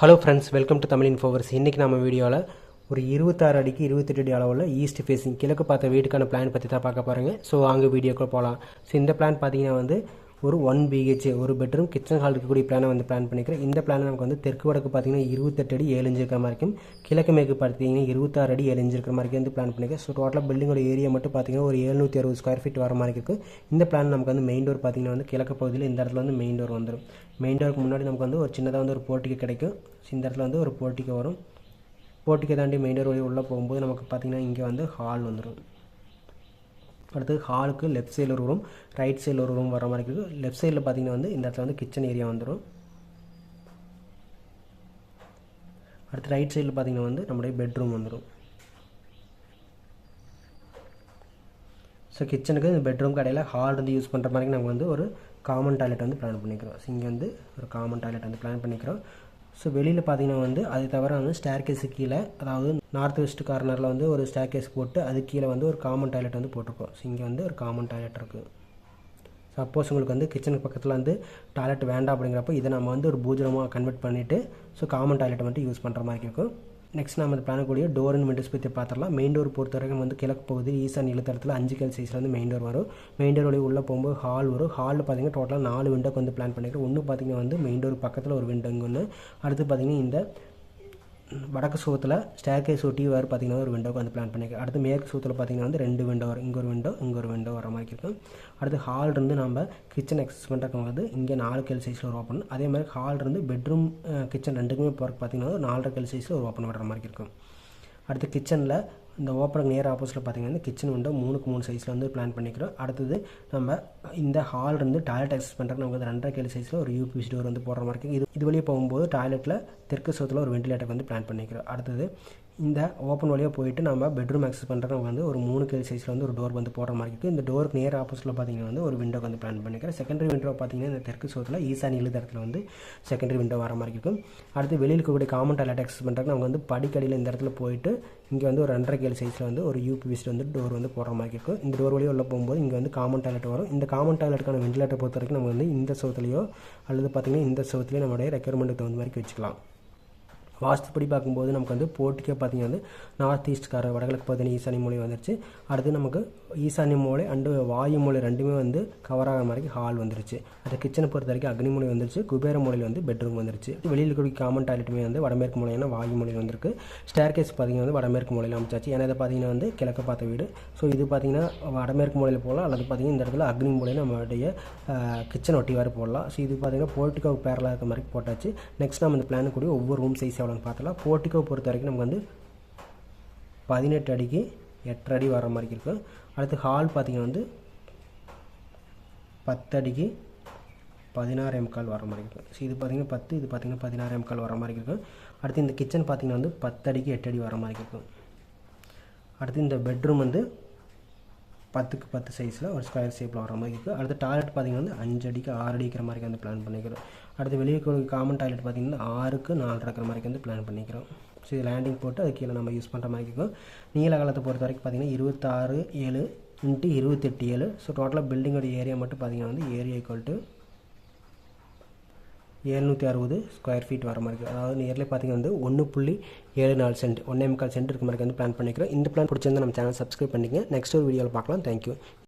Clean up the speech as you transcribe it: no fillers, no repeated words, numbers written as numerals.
Hello friends, welcome to Tamil இன்ஃபோவர்ஸ். இன்றைக்கி நம்ம வீடியோவில் ஒரு 26 அடிக்கு 28 அடி அளவில் ஈஸ்ட் ஃபேஸிங் கிழக்கு பார்த்த வீட்டுக்கான பிளான் பற்றி தான் பார்க்க போகிறேங்க. ஸோ அங்கே வீடியோக்குள்ள போகலாம். ஸோ இந்த பிளான் பார்த்தீங்கன்னா வந்து ஒரு 1 BHK ஒரு பெட்ரூம் கிச்சன் ஹால் இருக்கக்கூடிய பிளானை வந்து பிளான் பண்ணிக்கிறேன். இந்த பிளான் நமக்கு வந்து தெற்கு வடக்கு பார்த்தீங்கன்னா 28 அடி 7 இன்ச் இருக்கிற மாதிரி இருக்கும். கிழக்கு மேற்கு பார்த்தீங்கன்னா 26 அடி 7 இன்ச் இருக்கிற மாதிரி வந்து பிளான் பண்ணிக்கிறேன். ஸோ டோட்டலாக பில்டிங்கோட ஏரியா மட்டும் பார்த்தீங்கன்னா ஒரு 760 ஸ்கொயர் ஃபீட் வர மாதிரி இருக்குது. இந்த பிளான் நமக்கு வந்து மெயின் டோர் பார்த்தீங்கன்னா வந்து கிழக்கு பகுதியில் இந்த இடத்துல வந்து மெயின் டோர் வந்துடும். மெயின் டோருக்கு முன்னாடி நமக்கு வந்து ஒரு சின்னதாக வந்து ஒரு போர்ட்டிகோ கிடைக்கும். இந்த இடத்துல வந்து ஒரு போர்ட்டிகோ வரும். போர்ட்டிகோ தாண்டி மெயின் டோர் வழி உள்ளே போகும்போது நமக்கு பார்த்தீங்கன்னா இங்கே வந்து ஹால் வந்துடும். அடுத்து ஹாலுக்கு லெஃப்ட் சைடில் ஒரு ரூம், ரைட் சைடில் ஒரு ரூம் வர மாதிரி இருக்குது. லெஃப்ட் சைடில் பார்த்தீங்கன்னா வந்து இந்த இடத்துல வந்து கிச்சன் ஏரியா வந்துடும். அடுத்து ரைட் சைடில் பார்த்தீங்கன்னா வந்து நம்முடைய பெட்ரூம் வந்துடும். ஸோ கிச்சனுக்கு இந்த பெட்ரூம் கடையில் ஹால் வந்து யூஸ் பண்ணுற மாதிரி நம்ம வந்து ஒரு காமன் டாய்லெட் வந்து பிளான் பண்ணிக்கிறோம். ஸோ இங்கே வந்து ஒரு காமன் டாய்லெட் வந்து பிளான் பண்ணிக்கிறோம். ஸோ வெளியில் பார்த்தீங்கன்னா வந்து அது தவிர வந்து ஸ்டேர் கேஸு கீழே, அதாவது நார்த் வெஸ்ட் கார்னரில் வந்து ஒரு ஸ்டேர் கேஸ் போட்டு அது கீழே வந்து ஒரு காமன் டாய்லெட் வந்து போட்டிருக்கோம். ஸோ இங்கே வந்து ஒரு காமன் டாய்லெட் இருக்குது. சப்போஸ் உங்களுக்கு வந்து கிச்சனுக்கு பக்கத்தில் வந்து டாய்லெட் வேண்டாம் அப்படிங்கிறப்போ இதை நம்ம வந்து ஒரு பூஜனமாக கன்வெர்ட் பண்ணிவிட்டு ஸோ காமன் டாய்லெட்டை மட்டும் யூஸ் பண்ணுற மாதிரி இருக்கும். நெக்ஸ்ட் நம்ம பிளானக்கூடிய டோர் அண்ட் விண்டோஸ் பற்றி பார்த்துடலாம். மெயின் டோர் பொறுத்த வரைக்கும் வந்து கிழக்கு பகுதி ஈசான் இழுத்தரத்தில் 5 கல் சைஸில் வந்து மெயின் டோர் வரும். மெயின் டோர் வழி உள்ளே போகும்போது ஹால் வரும். ஹாலில் பார்த்தீங்கன்னா டோட்டலாக 4 விண்டோக்கு வந்து பிளான் பண்ணிக்கிறோம். ஒன்று பார்த்தீங்கன்னா வந்து மெயின் டோர் பக்கத்தில் ஒரு விண்டோ இங்கே ஒன்று. அடுத்து பார்த்தீங்கன்னா இந்த வடக்கு சுவத்தில் ஸ்டேர் கேஸ் ஒட்டி வேறு பார்த்தீங்கன்னா ஒரு விண்டோக்கு வந்து பிளான் பண்ணிக்கிறோம். அடுத்து மேற்கு சுவத்தில் பார்த்தீங்கன்னா வந்து 2 விண்டோ வரும். இங்கே ஒரு விண்டோ வர மாதிரி இருக்கும். அடுத்து ஹால் இருந்து நம்ம கிச்சன் எக்ஸஸ் பண்ணுறதுக்கு வந்து இங்கே 4 கல் சைஸில் ஒரு ஓப்பன். அதே மாதிரி ஹால் இருந்து பெட்ரூம் கிச்சன் ரெண்டுக்குமே போகிறக்கு பார்த்தீங்கன்னா 4.5 கல் சைஸில் ஒரு ஓப்பன் வர மாதிரி இருக்கும். அடுத்து கிச்சனில் இந்த ஓப்பனுக்கு நேர் ஆப்போசிட்டில் பார்த்தீங்கன்னா கிச்சன் விண்டோ 3க்கு 3 சைஸில் வந்து பிளான் பண்ணிக்கிறோம். அடுத்தது நம்ம இந்த ஹால் இருந்து டாய்லெட் ஆக்சஸ் பண்ணுறதுக்கு நமக்கு வந்து 2.5 கல் சைஸில் ஒரு யூபிஎஸ் டோர் வந்து போடுற மாதிரி இருக்குது. இது வழியே போகும்போது டாய்லெட்டில் தெற்கு சுவத்தில் ஒரு வெண்டிலேட்டர் வந்து பிளான் பண்ணிக்கிறோம். அடுத்தது இந்த ஓப்பன் வழியாக போயிட்டு நம்ம பெட்ரூம் ஆக்சஸ் பண்ணுறதுக்கு வந்து ஒரு 3 கல் சைஸில் வந்து ஒரு டோர் வந்து போடுற மாதிரி இருக்குது. இந்த டோருக்கு நேர் ஆப்போசிட்டில் பார்த்தீங்கன்னா வந்து ஒரு விண்டோ வந்து பிளான் பண்ணிக்கிறேன். செகண்டரி விண்டோ பார்த்தீங்கன்னா இந்த தெற்கு சுவத்தில் ஈசான் இழுத்தரத்தில் வந்து செகண்டரி விண்டோ வர மாதிரி இருக்கும். அடுத்து வெளியில் இருக்கக்கூடிய காமன் டாய்லெட் ஆக்சஸ் பண்ணுறதுக்கு நமக்கு வந்து படிக்கடியில் இந்த இடத்துல போயிட்டு இங்கே வந்து ஒரு 2.5 கல் சைஸில் வந்து ஒரு யூபிஎஸ் வந்து டோர் வந்து போடுற மாதிரி இருக்கும். இந்த டோர் வழியாக உள்ள போகும்போது இங்கே வந்து காமன் டாய்லெட் வரும். இந்த காமன் டாய்லெட்டுக்கான வெண்டிலேட்டர் பொறுத்த வரைக்கும் நம்ம வந்து இந்த சுவத்துலையோ அல்லது பார்த்திங்கன்னா இந்த சுவத்துலையோ நம்மளுடைய ரெக்யர்மெண்ட்டுக்கு தகுந்த மாதிரி வச்சுக்கலாம். வாஸ்துப்படி பார்க்கும்போது நமக்கு வந்து போர்ட்டிக்கோ பார்த்திங்கன்னா வந்து நார்த் ஈஸ்ட் கார வடகிழக்கு பார்த்தீங்கன்னா ஈசானி மூலை வந்துருச்சு. அடுத்து நமக்கு ஈசானி மூலை அண்டு வாயு மூலை ரெண்டுமே வந்து கவர் ஆகிற மாதிரி ஹால் வந்துருச்சு. அது கிச்சனை பொறுத்த வரைக்கும் அக்னி மூலை வந்துருச்சு. குபேர மூலையில் வந்து பெட்ரூம் வந்துருச்சு. வெளியில் இருக்கக்கூடிய காமன் டாய்லெட்டுமே வந்து வடமேற்கு மூலையான வாயு மூலையில் வந்திருக்கு. ஸ்டேர் கேஸ் பார்த்திங்கன்னா வந்து வடமேற்கு மூலையில் அமைச்சாச்சு. ஏன்னா இதை பார்த்திங்கன்னா வந்து கிழக்க பார்த்த வீடு. ஸோ இது பார்த்திங்கன்னா வடமேற்கு மூலையில் போடலாம், அல்லது பார்த்திங்கன்னா இந்த இடத்துல அக்னி மூலையில் நம்மளுடைய கிச்சன் ஒட்டி வேறு போடலாம். ஸோ இது பார்த்திங்கன்னா போர்ட்டிக்கோ பேரலாக இருக்க மாதிரி போட்டாச்சு. நெக்ஸ்ட் நம்ம இந்த பிளான் கூடிய ஒவ்வொரு ரூம் சைஸ் எவ்வளோன்னு பார்த்தலாம். போர்ட்டிக்கோ பொறுத்த வரைக்கும் நமக்கு வந்து 18 அடிக்கு 8 அடி வர மாதிரி இருக்கும். அடுத்து ஹால் பார்த்திங்கன்னா வந்து 10 அடிக்கு 16.25 வர மாதிரி இருக்கும். ஸோ இது பார்த்திங்கன்னா 10, இது பார்த்திங்கன்னா 16.25 வர மாதிரி இருக்கும். அடுத்து இந்த கிச்சன் பார்த்திங்கன்னா வந்து 10 அடிக்கு 8 அடி வர மாதிரி இருக்கும். அடுத்து இந்த பெட்ரூம் வந்து 10க்கு 10 சைஸில் ஒரு ஸ்கொயர் ஷேப்பில் வர மாதிரி இருக்குது. அடுத்து டாய்லெட் பார்த்திங்கன்னா வந்து 5 அடிக்கு 6 அடி இருக்கிற மாதிரி வந்து பிளான் பண்ணிக்கிறோம். அடுத்து வெளியே காமன் டாய்லெட் பார்த்திங்கன்னா 6க்கு 4 இருக்கிற மாதிரி வந்து பிளான் பண்ணிக்கிறோம். ஸோ இது லேண்டிங் போட்டு அது கீழே நம்ம யூஸ் பண்ணுற மாதிரி இருக்கும். நீல காலத்தை பொறுத்த வரைக்கும் பார்த்திங்கன்னா 26.7 × 28.7. ஸோ டோட்டலாக பில்டிங்கோட ஏரியா மட்டும் பார்த்திங்கன்னா வந்து area equal to 760 square feet வர மாதிரி இருக்குது. அதாவது நியர்லி பார்த்திங்கன்னா வந்து 1.74 சென்ட் 1.25 சென்ட் இருக்க மாதிரி வந்து பிளான் பண்ணிக்கிறோம். இந்த பிளான் பிடிச்சிருந்தா நம்ம சேனல் சப்ஸ்கிரைப் பண்ணிக்கங்க. நெக்ஸ்ட் ஒரு வீடியோவில் பார்க்கலாம். தேங்க்யூ.